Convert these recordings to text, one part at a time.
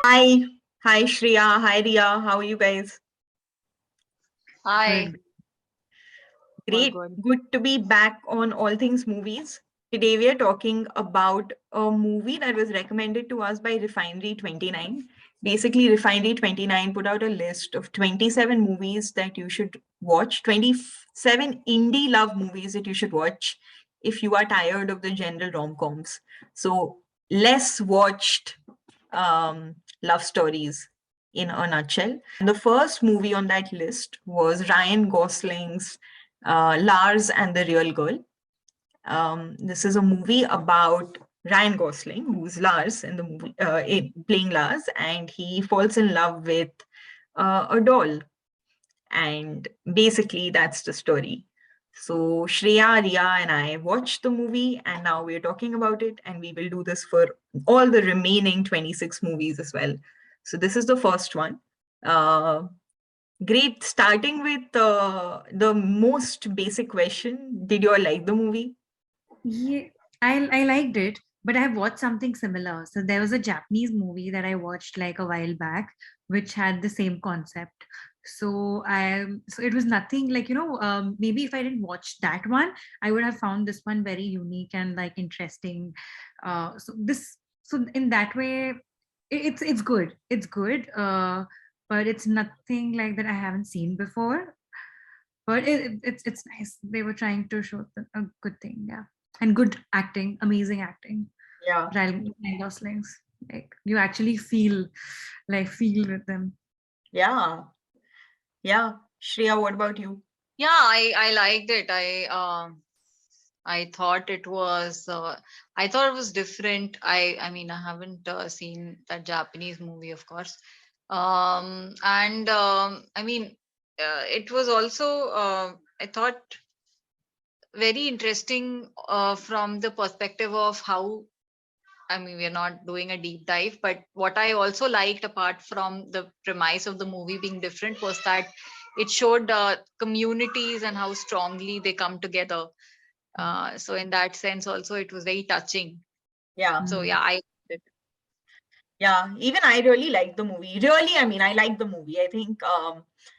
Hi, hi Shreya, hi Riya, how are you guys? Hi, Good. all Great, good. good to be back on All Things Movies. Today we are talking about a movie that was recommended to us by Refinery29. Basically, Refinery29 put out a list of 27 movies that you should watch, 27 indie love movies that you should watch if you are tired of the general rom-coms. So, less watched love stories in a nutshell. And the first movie on that list was Ryan Gosling's Lars and the Real Girl. This is a movie about Ryan Gosling, who's Lars in the movie, playing Lars, and he falls in love with a doll. And basically, that's the story. So Shreya, Riya, and I watched the movie, and now we're talking about it, and we will do this for all the remaining 26 movies as well. So this is the first one. Uh, Great. Starting with the most basic question: did you all like the movie? Yeah, I liked it, but I've watched something similar. So there was a Japanese movie that I watched like a while back, which had the same concept. So it was nothing like maybe if I didn't watch that one, I would have found this one very unique and like interesting. So in that way, it's good. It's good. But it's nothing like that I haven't seen before. But it's nice. They were trying to show a good thing, yeah, and good acting, amazing acting. Yeah, Ryan Gosling's like you actually feel with them. yeah, yeah. Shreya, what about you? Yeah, I liked it. I thought it was I thought it was different. I mean I haven't seen that Japanese movie, of course. And I mean it was also I thought very interesting from the perspective of how I mean, we're not doing a deep dive, but what I also liked, apart from the premise of the movie being different, was that it showed communities and how strongly they come together. So, in that sense, also, it was very touching. Yeah, So, Mm. yeah, I. yeah. Even I really liked the movie. Really, I mean, I liked the movie. I think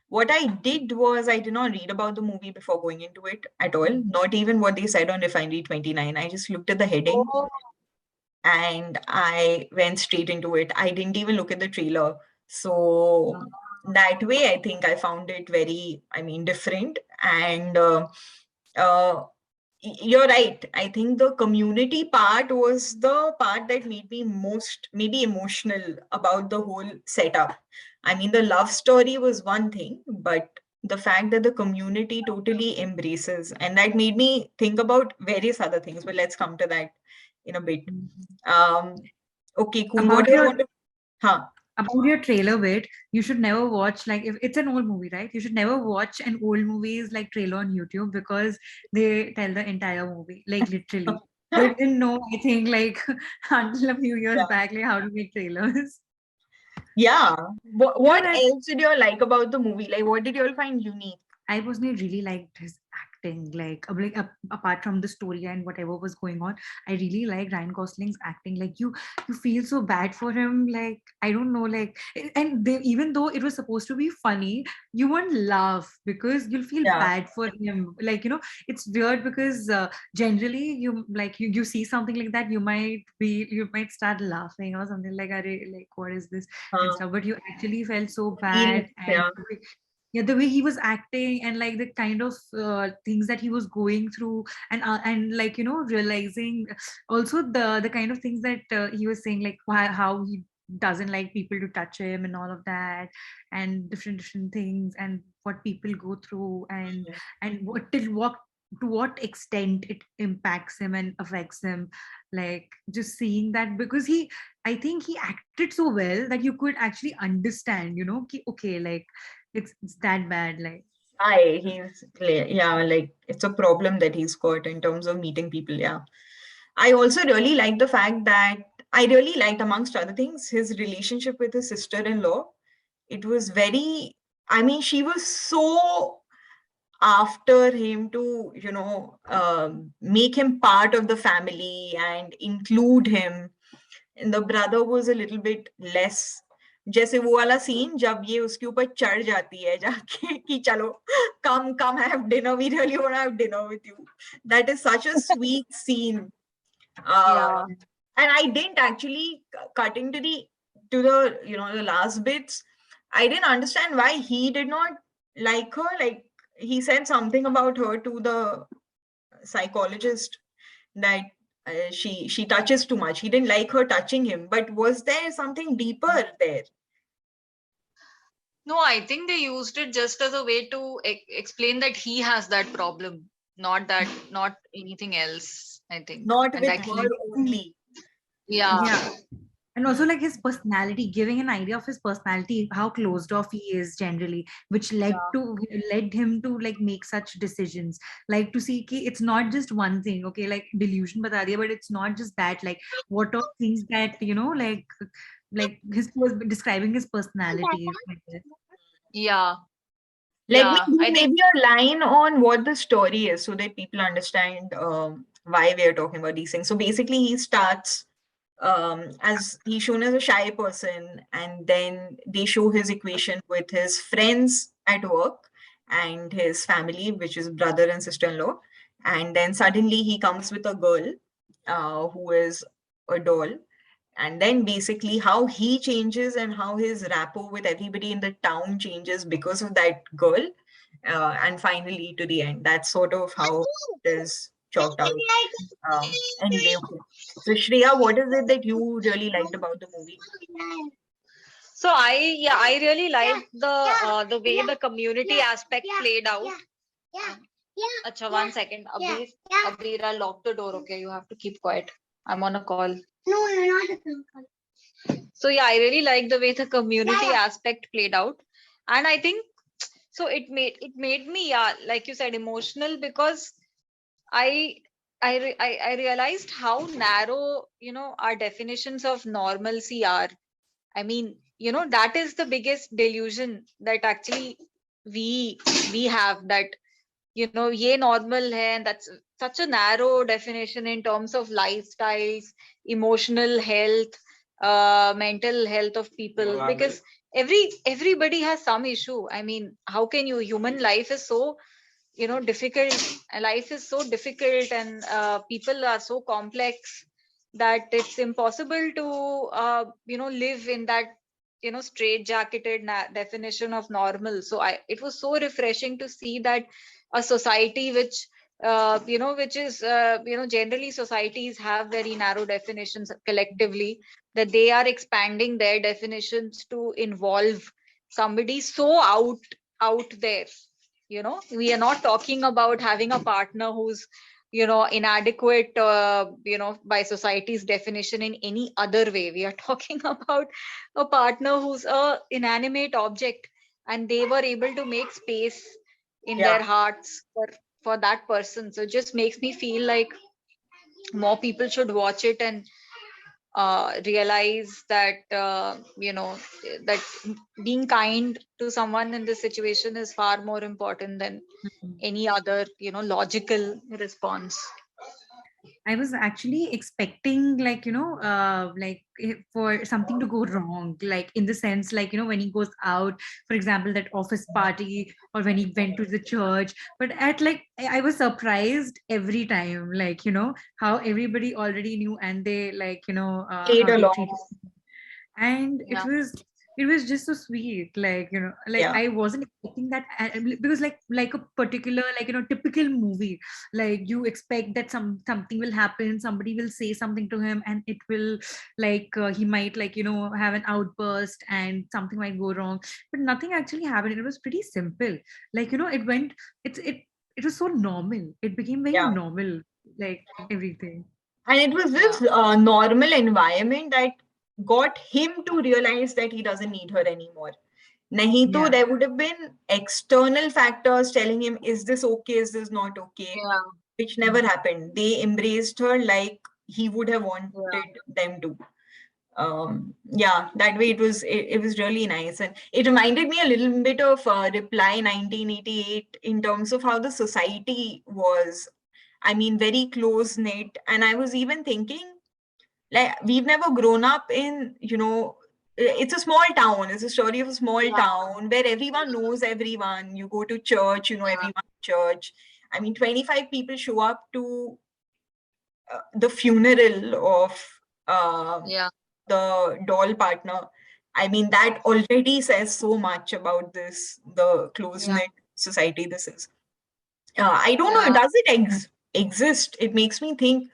what I did was I did not read about the movie before going into it at all. Not even what they said on Refinery29. I just looked at the heading Oh, and I went straight into it. I didn't even look at the trailer. So that way, I think I found it very, I mean, different. And uh, you're right. I think the community part was the part that made me most maybe emotional about the whole setup. I mean, the love story was one thing, but the fact that the community totally embraces, and that made me think about various other things. But let's come to that in a bit. Mhm. Um, okay, cool. What About do you your want to? Huh? about your trailer bit, you should never watch like if it's an old movie, right? You should never watch an old movie's like trailer on YouTube because they tell the entire movie, like literally. They didn't know, I think, like until a few years Yeah. back, like how to make trailers. Yeah. You know What that else did you all like about the movie? Like, what did you all find unique? I personally really liked his acting. Apart from the story and whatever was going on, I really like Ryan Gosling's acting. Like you feel so bad for him. Like I don't know, and even though it was supposed to be funny, you won't laugh because you'll feel Yeah. bad for him. It's weird because generally you see something like that, you might start laughing or something like, like what is this and Uh, stuff. But you actually felt so feel, bad and yeah. yeah, the way he was acting and like the kind of things that he was going through and like realizing also the kind of things that he was saying, like how he doesn't like people to touch him and all of that, and different things and what people go through and what till what to what extent it impacts him and affects him, like just seeing that because I think he acted so well that you could actually understand, okay, like it's that bad, like Hi, yeah, like it's a problem that he's got in terms of meeting people. Yeah. I also really like the fact that I really liked, amongst other things, his relationship with his sister-in-law. It was very, I mean, she was so after him to, make him part of the family and include him. And the brother was a little bit less. जैसे वो वाला scene जब ये उसके ऊपर चढ़ जाती है जाके कि चलो come have dinner, we really want to have dinner with you. That is such a sweet scene. Yeah. And I didn't actually, cutting to the the last bits, I didn't understand why he did not like her. Like, he said something about her to the psychologist, that she touches too much. He didn't like her touching him, but was there something deeper there? No, I think they used it just as a way to explain that he has that problem, not anything else. I think, Not and with that her he, only. yeah, Yeah. And also like his personality, giving an idea of his personality, how closed off he is generally, which yeah, led him to like make such decisions. Like to see ki it's not just one thing, okay, like delusion bata diya, but it's not just that. Like what are things that, like his describing his personality. yeah, Let me yeah. give I think, maybe a line on what the story is so that people understand why we are talking about these things. So basically, he starts as he's shown as a shy person, and then they show his equation with his friends at work and his family, which is brother and sister-in-law. And then suddenly he comes with a girl who is a doll, and then basically how he changes and how his rapport with everybody in the town changes because of that girl, and finally to the end. That's sort of how it is chalked out. Anyway, okay. So Shreya, what is it that you really liked about the movie? so I really like the way the community aspect played out. Acha, 1 second. Abir, I'll lock the door. Okay, you have to keep quiet. I'm on a call. So yeah, I really like the way the community aspect played out, and I think so. It made me, yeah, like you said, emotional, because I I realized how narrow, our definitions of normalcy are. I mean, that is the biggest delusion that actually we we have, that ye normal hai, and that's such a narrow definition in terms of lifestyles, emotional health, mental health of people, because everybody has some issue. I mean, how can you, human life is so difficult, life is so difficult, and people are so complex that it's impossible to live in that straight jacketed definition of normal. So it was so refreshing to see that a society which which is generally societies have very narrow definitions collectively, that they are expanding their definitions to involve somebody so out there. We are not talking about having a partner who's inadequate by society's definition in any other way. We are talking about a partner who's a inanimate object, and they were able to make space in their Yeah. hearts for that person. So it just makes me feel like more people should watch it and realize that that being kind to someone in this situation is far more important than any other logical response. I was actually expecting, like, for something to go wrong, like in the sense, like, when he goes out, for example, that office party, or when he went to the church. But at like, I was surprised every time, like, how everybody already knew, and they, like, Played how they along. treated, and Yeah, it was just so sweet, like, like Yeah. I wasn't expecting that, because like a particular, like, typical movie, like you expect that something will happen, somebody will say something to him, and it will, like, he might, like, have an outburst, and something might go wrong. But nothing actually happened. It was pretty simple, like, it was so normal. It became very Yeah. normal, like everything. And it was yeah, this normal environment that got him to realize that he doesn't need her anymore. Nahi to, Yeah. there would have been external factors telling him, is this okay, is this not okay? yeah, Which never happened. They embraced her like he would have yeah, wanted them to. Yeah, that way it was really nice. And it reminded me a little bit of Reply 1988 in terms of how the society was. I mean, very close knit. And I was even thinking, like, we've never grown up in, it's a small town. It's a story of a small town where everyone knows everyone. You go to church, you know Yeah. everyone in church. I mean, 25 people show up to the funeral of Yeah. the doll partner. I mean, that already says so much about this, the close Yeah. knit society this is. I don't know, Yeah. does it exist? It makes me think,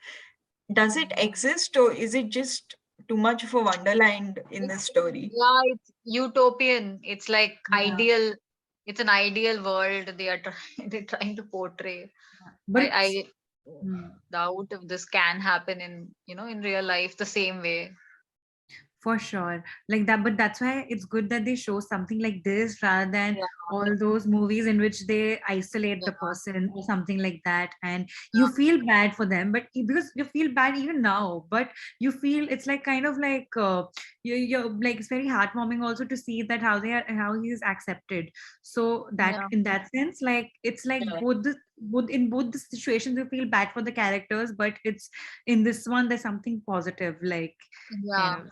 does it exist or is it just too much of a wonderland in this story? Yeah, it's utopian. It's like Yeah. ideal. It's an ideal world they are trying they're trying to portray. But it's I hmm. doubt if this can happen in in real life the same way. For sure, like that, but that's why it's good that they show something like this rather than Yeah. all those movies in which they isolate Yeah. the person or something like that, and you feel bad for them. But because you feel bad even now, but you feel it's like kind of like you're like it's very heartwarming also to see that how he is accepted. So that Yeah. in that sense, like it's like Yeah. both in both the situations you feel bad for the characters, but it's in this one there's something positive, like kind Yeah. of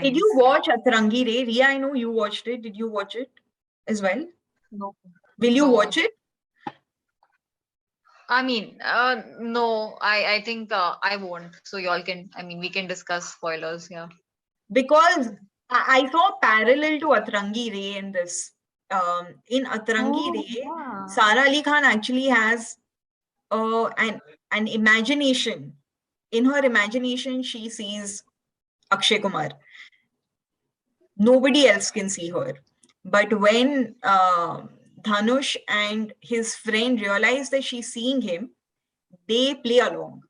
Did you nice. watch Atrangi Re? Ria, I know you watched it. Did you watch it as well? No. Will you No. watch it? I mean, no. I think I won't. So y'all can. I mean, we can discuss spoilers. Yeah. Because I saw parallel to Atrangi Re in this. In Atrangi Oh, Re, yeah. Sara Ali Khan actually has an imagination. In her imagination, she sees Akshay Kumar. Nobody else can see her. But when Dhanush and his friend realize that she's seeing him, they play along.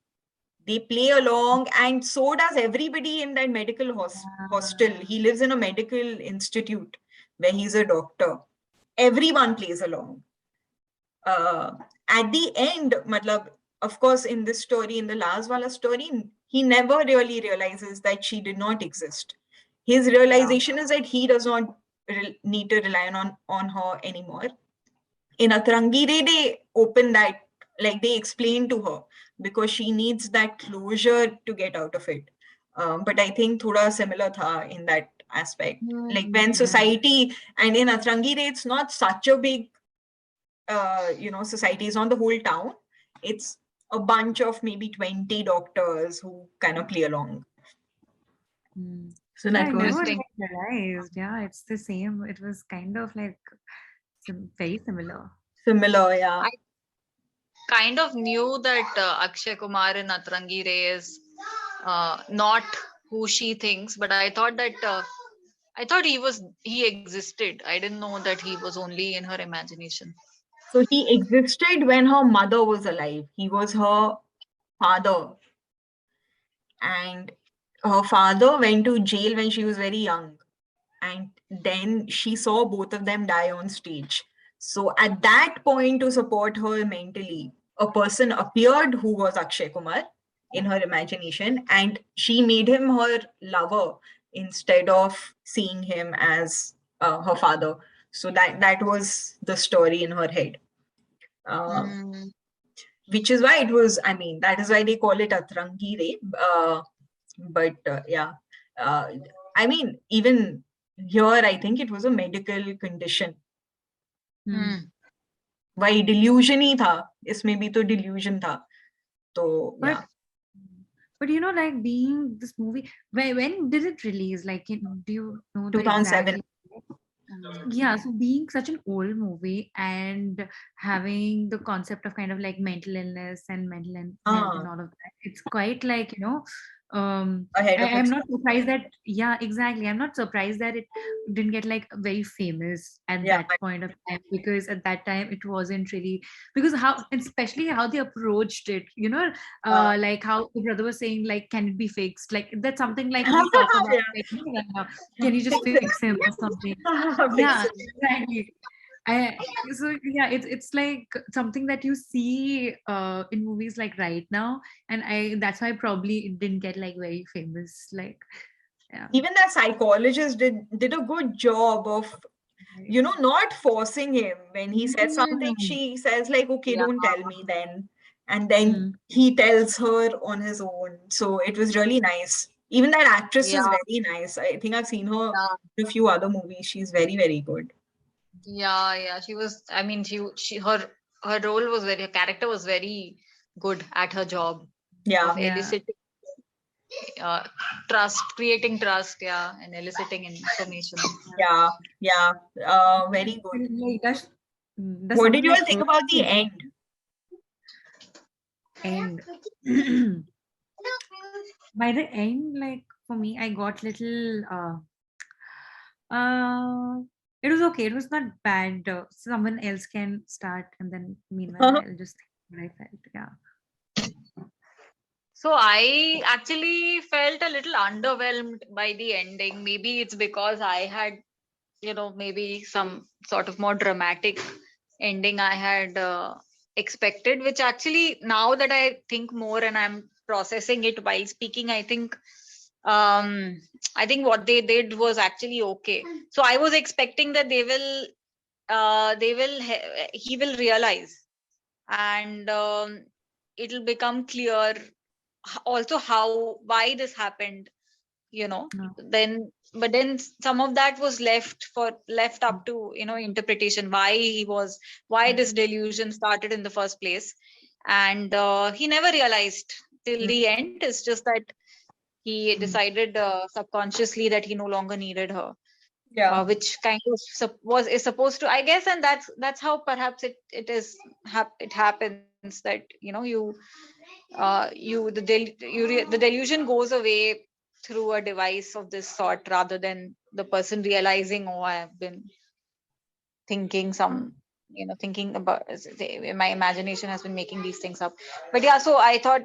They play along, and so does everybody in that medical hostel. He lives in a medical institute where he's a doctor. Everyone plays along. Uh, at the end, matlab, of course, in this story, in the Lars Wala story, he never really realizes that she did not exist. His Yeah. realization is that he does not need to rely on her anymore. In Atrangire, they open that, like they explain to her because she needs that closure to get out of it. But I think thoda similar tha in that aspect. Like when Mm-hmm. society, and in Atrangire, it's not such a big society, is on the whole town. It's a bunch of maybe 20 doctors who kind of play along. Hmm. So Yeah, that I never was Interesting. like realized. Yeah, it's the same. It was kind of like very similar. similar, yeah. I kind of knew that Akshay Kumar in Atrangi Re is not who she thinks, but I thought he existed. I didn't know that he was only in her imagination. So he existed when her mother was alive. He was her father, and her father went to jail when she was very young, and then she saw both of them die on stage. So at that point, to support her mentally, a person appeared who was Akshay Kumar in her imagination, and she made him her lover instead of seeing him as her father. So that was the story in her head. uh, Mm. which is why it was, I mean, that is why they call it Atrangi Re. But yeah, uh, I mean, even here, I think it was a medical condition. Hmm. Mm. Why delusion ही था, इसमें भी तो delusion था. तो But yeah, like being this movie, when did it release? Like, do you know the 2007. exact? Yeah, so being such an old movie and having the concept of kind of like mental illness and mental health and Ah, all of that, it's quite like, ahead of I'm its not surprised that, yeah, exactly. I'm not surprised that it didn't get like very famous at yeah, that point of time, because at that time it wasn't really, because how, especially how they approached it, uh, like how the brother was saying, like, can it be fixed? Like, that's something like we talk about, yeah, like, can you just fix him or something? Yeah, fix it. exactly. I, so yeah, it's like something that you see in movies like right now, and I that's why probably it didn't get like very famous. Like, yeah, Even the psychologist did a good job of right. not forcing him. When he says something, Mm. she says like, okay, Yeah. don't tell me then, and then Mm. he tells her on his own. So it was really nice. Even that actress is Yeah, very nice. I think I've seen her yeah, in a few other movies. She's very, very good. yeah. She was. I mean, she her role was very. Her character was very good at her job of Yeah, Yeah. eliciting uh, trust, creating trust. Yeah, and eliciting information. yeah, yeah. Very good. Like, does What did someone you all like think hurt about the you end? end? By the end, like for me, I got little uh it was okay. It was not bad. Someone else can start, and then meanwhile I'll just think what I felt. Yeah. So I actually felt a little underwhelmed by the ending. Maybe it's because I had, maybe some sort of more dramatic ending I had expected, which actually, now that I think more and I'm processing it while speaking, um I think what they did was actually okay. So I was expecting that he will realize, and it'll become clear also how why this happened, No. then but then some of that was left up to interpretation, why this delusion started in the first place. And he never realized till Mm. the end. It's just that he Mm. decided subconsciously that he no longer needed her, Yeah. which kind of is supposed to, I guess. And that's how perhaps it happens, that the delusion goes away through a device of this sort, rather than the person realizing, oh, I have been thinking thinking about, my imagination has been making these things up. But yeah, so I thought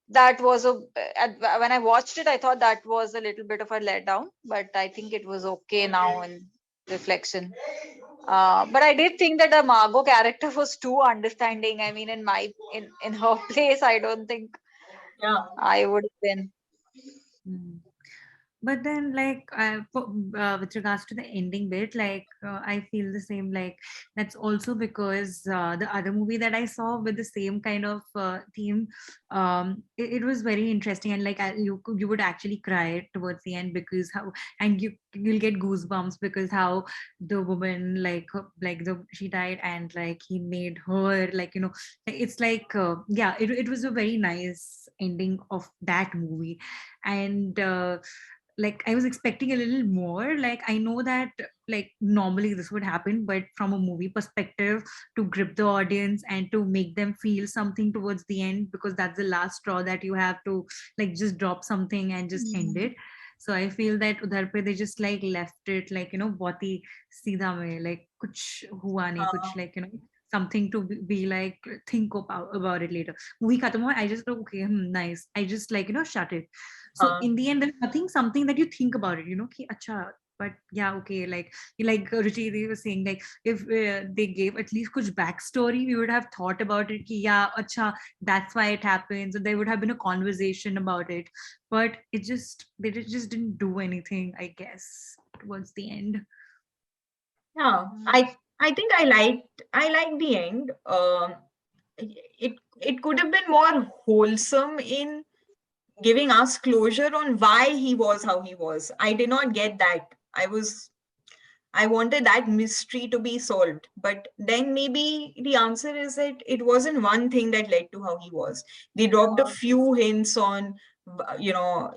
that was when I watched it, I thought that was a little bit of a letdown, but I think it was okay now in reflection. But I did think that the Margot character was too understanding. I mean, in her place, I don't think Yeah. I would have been. Mm. But then, like, with regards to the ending bit, like, I feel the same. Like, that's also because the other movie that I saw with the same kind of theme, it was very interesting, and like, you would actually cry towards the end because how, and you'll get goosebumps because how the woman, like the she died, and like he made her, like, it's like, yeah, it was a very nice ending of that movie. And like I was expecting a little more. Like I know that like normally this would happen, but from a movie perspective, to grip the audience and to make them feel something towards the end, because that's the last straw that you have to like just drop something and just end Mm. it. So I feel that udhar pe they just like left it like, बहुत ही सीधा में, like कुछ हुआ नहीं, कुछ like, something to be like think about it later. Movie khatam hua, I just thought, okay, nice. I just like, shut it. So Uh, in the end, there's nothing, something that you think about it, ki, acha, but yeah, okay, like Ruchi they was saying, like if they gave at least kuch backstory, we would have thought about it, ki, yeah, acha, that's why it happens, or there would have been a conversation about it. But just didn't do anything, I guess, towards the end. yeah. I think I liked the end. It could have been more wholesome in giving us closure on why he was how he was. I did not get that. I wanted that mystery to be solved. But then maybe the answer is that it wasn't one thing that led to how he was. They dropped a few hints on,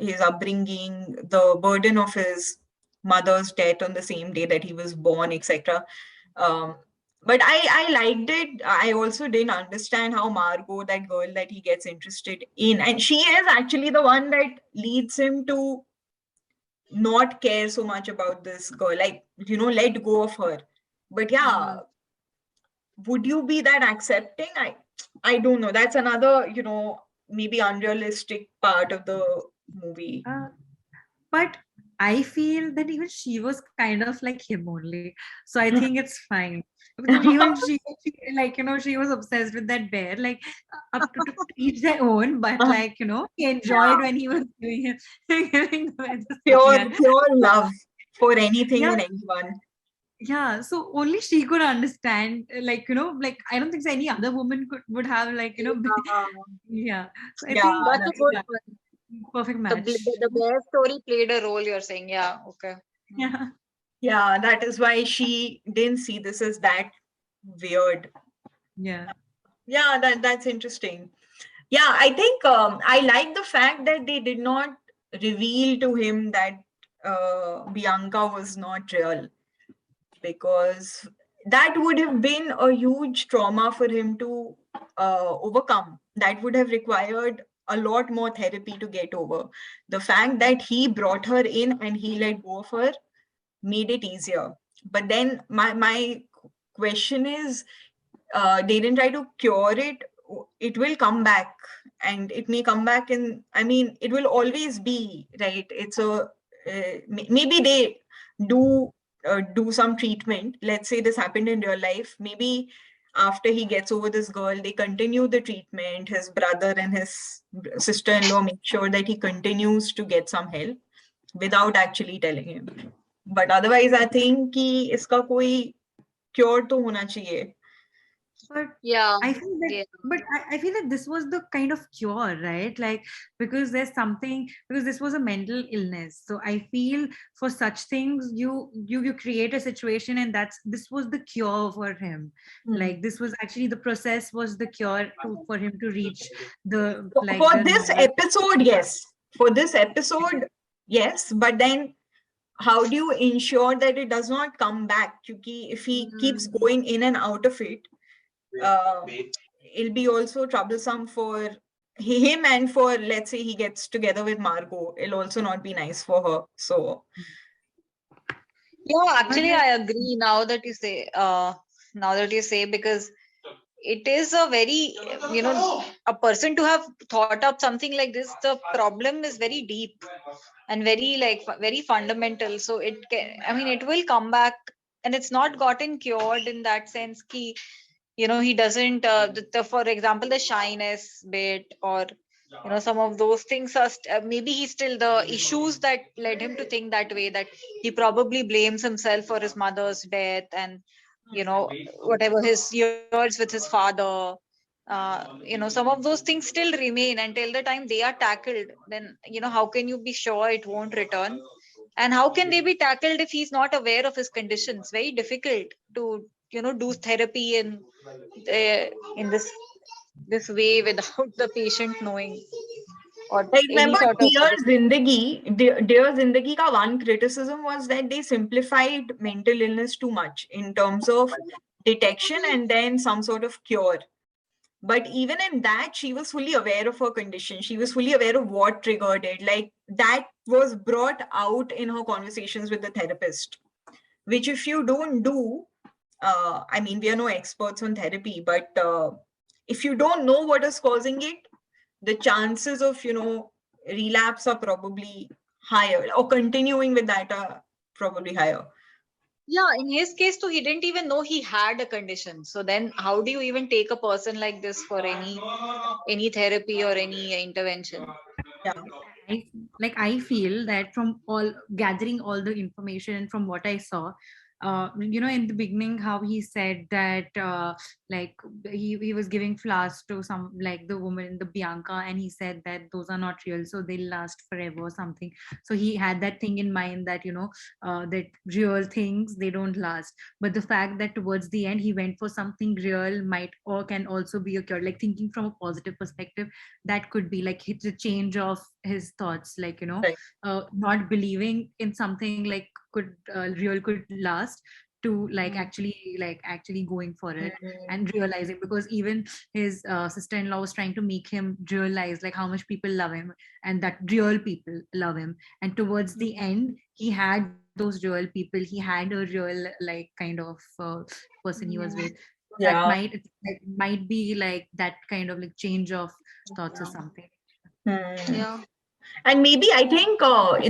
his upbringing, the burden of his mother's death on the same day that he was born, etc. Um, but I liked it. I also didn't understand how Margot, that girl that he gets interested in, and she is actually the one that leads him to not care so much about this girl, like, let go of her. But yeah, would you be that accepting? I don't know. That's another, maybe unrealistic part of the movie. Uh, but I feel that even she was kind of like him only, so I think it's fine. Because even she like, she was obsessed with that bear, like up to each their own, but like, he enjoyed Yeah, when he was giving him giving the bear the pure cigarette. pure love for anything Yeah, and anyone. yeah, so only she could understand, like, like I don't think so any other woman would have like, Yeah, yeah, so I yeah, think That's a that's good yeah, one. Perfect The, match. the bear story played a role, you're saying. Yeah, okay. Yeah. Yeah, that is why she didn't see this as that weird. Yeah. Yeah, that's interesting. Yeah, I think I like the fact that they did not reveal to him that Bianca was not real, because that would have been a huge trauma for him to overcome. That would have required a lot more therapy to get over. The fact that he brought her in and he let go of her made it easier. But then my question is, they didn't try to cure it. It will come back, and it may come back in, I mean, it will always be, right? It's a maybe they do some treatment. Let's say this happened in real life. Maybe after he gets over this girl, they continue the treatment. His brother and his sister-in-law make sure that he continues to get some help without actually telling him. But otherwise, I think कि इसका कोई cure तो होना चाहिए. But Yeah, I feel that, yeah. but I feel that this was the kind of cure, right? Like, because there's something, because this was a mental illness. So I feel for such things, you create a situation, and this was the cure for him. Hmm. Like, this was actually the process was the cure for him to reach the like For the this normal. episode, yes. For this episode, yes. But then, how do you ensure that it does not come back? Because if he keeps Mm. going in and out of it, it'll be also troublesome for him, and for, let's say, he gets together with Margot. It'll also not be nice for her. So, Yeah, But actually, like, I agree now that you say, because it is a very, a person to have thought up something like this, the problem is very deep and very, like, very fundamental. So it can, I mean, it will come back, and it's not gotten cured in that sense ki, he doesn't, for example, the shyness bit, or some of those things are maybe he's still, the issues that led him to think that way, that he probably blames himself for his mother's death, and whatever his years with his father, some of those things still remain until the time they are tackled. Then, how can you be sure it won't return? And how can they be tackled if he's not aware of his conditions? Very difficult to do therapy in this way without the patient knowing, or I any remember sort of. Dear Zindagi ka one criticism was that they simplified mental illness too much in terms of detection and then some sort of cure. But even in that, she was fully aware of her condition. She was fully aware of what triggered it. Like, that was brought out in her conversations with the therapist, which if you don't do, I mean, we are no experts on therapy, but if you don't know what is causing it, the chances of, relapse are probably higher, or continuing with that are probably higher. Yeah, in his case too, he didn't even know he had a condition. So then how do you even take a person like this for any therapy or any intervention? Yeah. I I feel that from all gathering all the information from what I saw, in the beginning how he said that like he was giving flowers to some like the woman, the Bianca, and he said that those are not real, so they'll last forever or something. So he had that thing in mind that that real things they don't last. But the fact that towards the end he went for something real might or can also be a cure. Like thinking from a positive perspective, that could be like it's a change of his thoughts, like Right. not believing in something like could real could last, to Mm. like actually going for it Mm. and realizing, because even his sister-in-law was trying to make him realize like how much people love him and that real people love him, and towards the Mm. end he had those real people, he had a real like kind of person he was with. Mm. That Yeah. might be like that kind of like change of thoughts or something. Hmm. Yeah. And maybe I think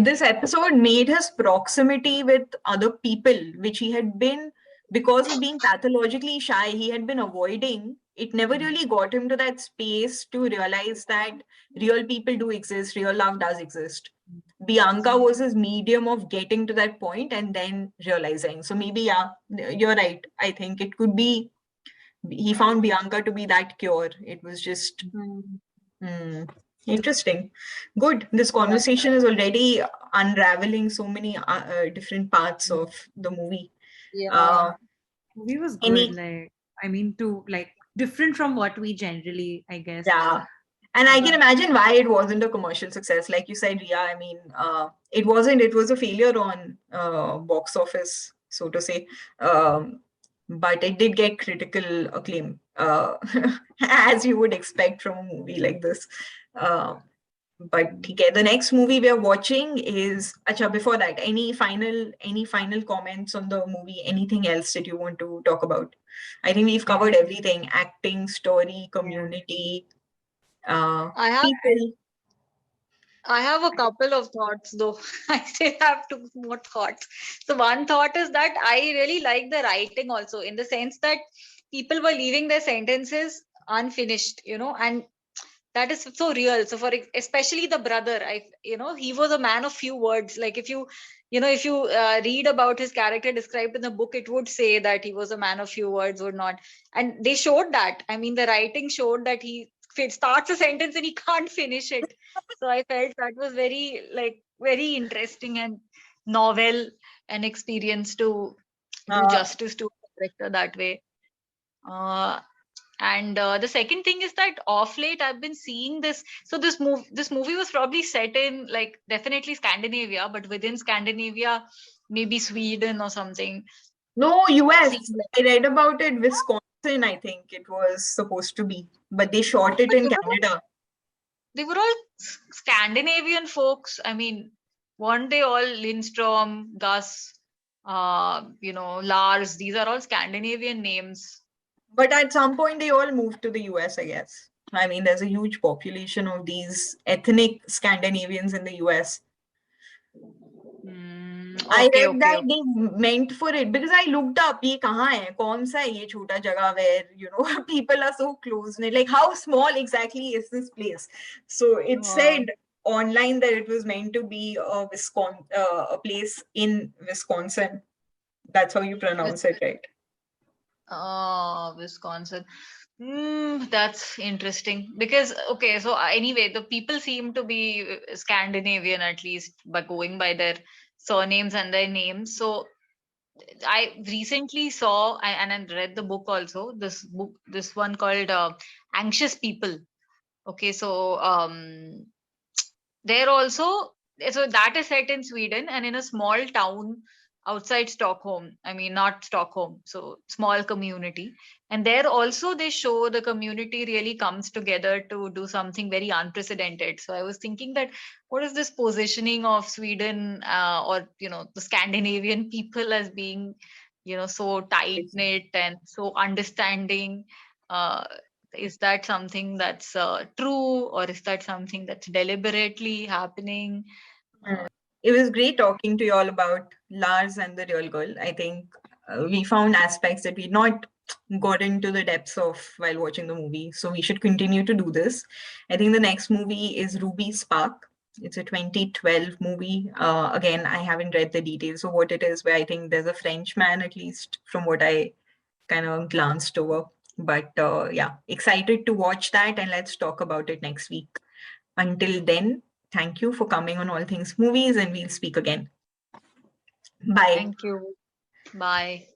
this episode made his proximity with other people, which he had been, because of being pathologically shy, he had been avoiding. It never really got him to that space to realize that real people do exist, real love does exist. Bianca was his medium of getting to that point and then realizing. So maybe, yeah, you're right. I think it could be he found Bianca to be that cure. It was just, Mm. hmm. Interesting. Good. This conversation is already unraveling so many different parts of the movie. Yeah. Uh, Movie was good. any, Like, I mean, to like different from what we generally, I guess. yeah. And I can imagine why it wasn't a commercial success. Like you said, Riya, I mean, it wasn't, it was a failure on box office, so to say. Um, but it did get critical acclaim, as you would expect from a movie like this. Uh, but okay, the next movie we are watching is acha. Before that, any final comments on the movie? Anything else that you want to talk about? I think we've covered everything: acting, story, community, I have people. I have a couple of thoughts though. I still have two more thoughts. So one thought is that I really like the writing also, in the sense that people were leaving their sentences unfinished, and that is so real. So especially the brother, he was a man of few words. Like if you read about his character described in the book, it would say that he was a man of few words or not. And they showed that. I mean, the writing showed that he starts a sentence and he can't finish it. So I felt that was very interesting and novel, an experience to do Uh, justice to a character that way. Uh, and the second thing is that off late I've been seeing this. So this movie was probably set in, like, definitely Scandinavia, but within Scandinavia, maybe Sweden or something. no, US. Seems like- I read about it. Wisconsin, I think it was supposed to be, but they shot it But in Canada. they were all Scandinavian folks. I mean, weren't they all Lindstrom, Gus, Lars? These are all Scandinavian names. But at some point, they all moved to the US, I guess. I mean, there's a huge population of these ethnic Scandinavians in the US. I Okay, read okay, that okay. they meant for it because I looked up ये कहाँ है कौन सा है ये छोटा जगह where people are so close knit, like how small exactly is this place. So it Uh, said online that it was meant to be a place in Wisconsin. That's how you pronounce it, right? Wisconsin. That's interesting because, okay, so anyway, the people seem to be Scandinavian, at least by going by their surnames and their names. So I recently saw and I read the book also. This one called Anxious People. Okay, so there also, so that is set in Sweden and in a small town outside Stockholm. I mean, not Stockholm, so small community. And there also they show the community really comes together to do something very unprecedented. So I was thinking that what is this positioning of Sweden, or the Scandinavian people as being so tight knit and so understanding. uh, is that something that's true, or is that something that's deliberately happening? Mm. uh, It was great talking to you all about Lars and the real girl. I think we found aspects that we not got into the depths of while watching the movie. So we should continue to do this. I think the next movie is Ruby Spark. It's a 2012 movie. Again, I haven't read the details of what it is, but I think there's a French man, at least from what I kind of glanced over. But yeah, excited to watch that, and let's talk about it next week. Until then, thank you for coming on All Things Movies, and we'll speak again. Bye. thank you. Bye.